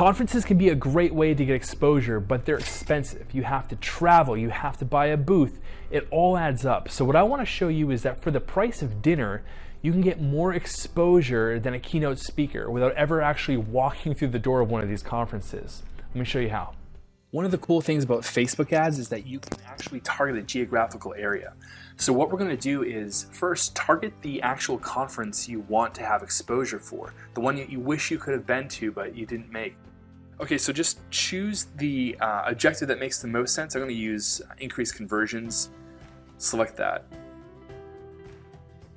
Conferences can be a great way to get exposure, but they're expensive. You have to travel, you have to buy a booth. It all adds up. So what I want to show you is that for the price of dinner, you can get more exposure than a keynote speaker without ever actually walking through the door of one of these conferences. Let me show you how. One of the cool things about Facebook ads is that you can actually target a geographical area. So what we're going to do is first target the actual conference you want to have exposure for, the one you wish you could have been to but you didn't make. Okay, so just choose the objective that makes the most sense. I'm going to use increase conversions. Select that.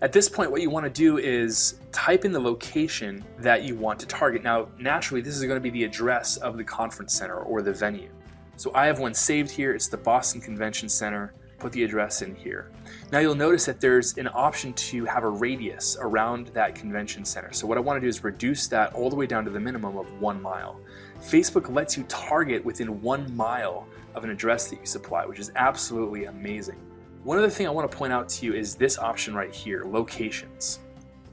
At this point, what you want to do is type in the location that you want to target. Now, naturally, this is going to be the address of the conference center or the venue. So I have one saved here. It's the Boston Convention Center. Put the address in here. Now you'll notice that there's an option to have a radius around that convention center. So what I want to do is reduce that all the way down to the minimum of 1 mile. Facebook lets you target within 1 mile of an address that you supply, which is absolutely amazing. One other thing I want to point out to you is this option right here, locations.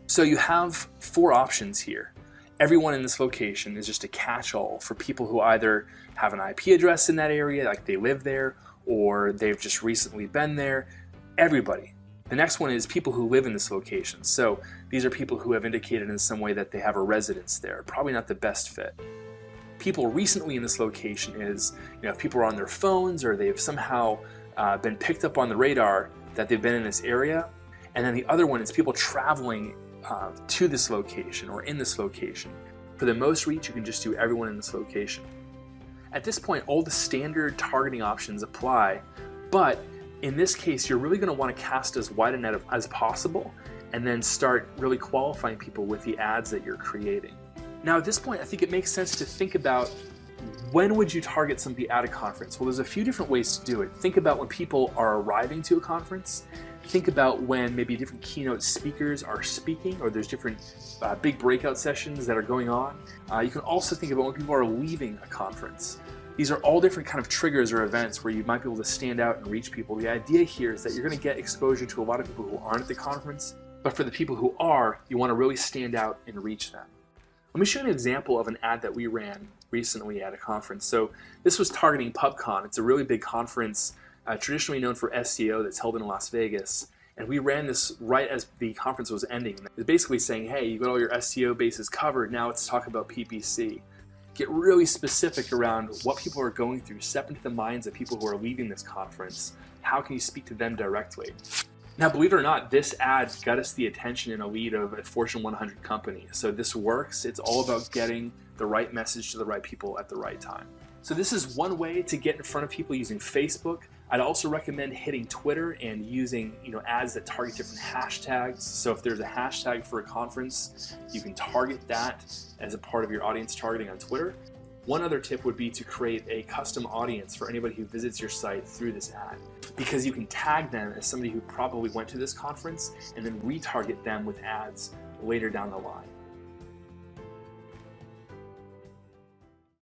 So you have 4 options here. Everyone in this location is just a catch-all for people who either have an IP address in that area, like they live there, or they've just recently been there. Everybody. The next one is people who live in this location. So these are people who have indicated in some way that they have a residence there. Probably not the best fit. People recently in this location is, if people are on their phones or they've somehow been picked up on the radar that they've been in this area. And then the other one is people traveling to this location or in this location. For the most reach, you can just do everyone in this location. At this point, all the standard targeting options apply, but in this case, you're really going to want to cast as wide a net as possible and then start really qualifying people with the ads that you're creating. Now, at this point, I think it makes sense to think about when would you target somebody at a conference? Well, there's a few different ways to do it. Think about when people are arriving to a conference. Think about when maybe different keynote speakers are speaking or there's different big breakout sessions that are going on. You can also think about when people are leaving a conference. These are all different kind of triggers or events where you might be able to stand out and reach people. The idea here is that you're going to get exposure to a lot of people who aren't at the conference, but for the people who are, you want to really stand out and reach them. Let me show you an example of an ad that we ran recently at a conference. So this was targeting PubCon. It's a really big conference, traditionally known for SEO, that's held in Las Vegas. And we ran this right as the conference was ending. It's basically saying, hey, you got all your SEO bases covered, now let's talk about PPC. Get really specific around what people are going through, step into the minds of people who are leaving this conference. How can you speak to them directly? Now, believe it or not, this ad got us the attention and a lead of a Fortune 100 company. So this works. It's all about getting the right message to the right people at the right time. So this is one way to get in front of people using Facebook. I'd also recommend hitting Twitter and using ads that target different hashtags. So if there's a hashtag for a conference, you can target that as a part of your audience targeting on Twitter. One other tip would be to create a custom audience for anybody who visits your site through this ad, because you can tag them as somebody who probably went to this conference and then retarget them with ads later down the line.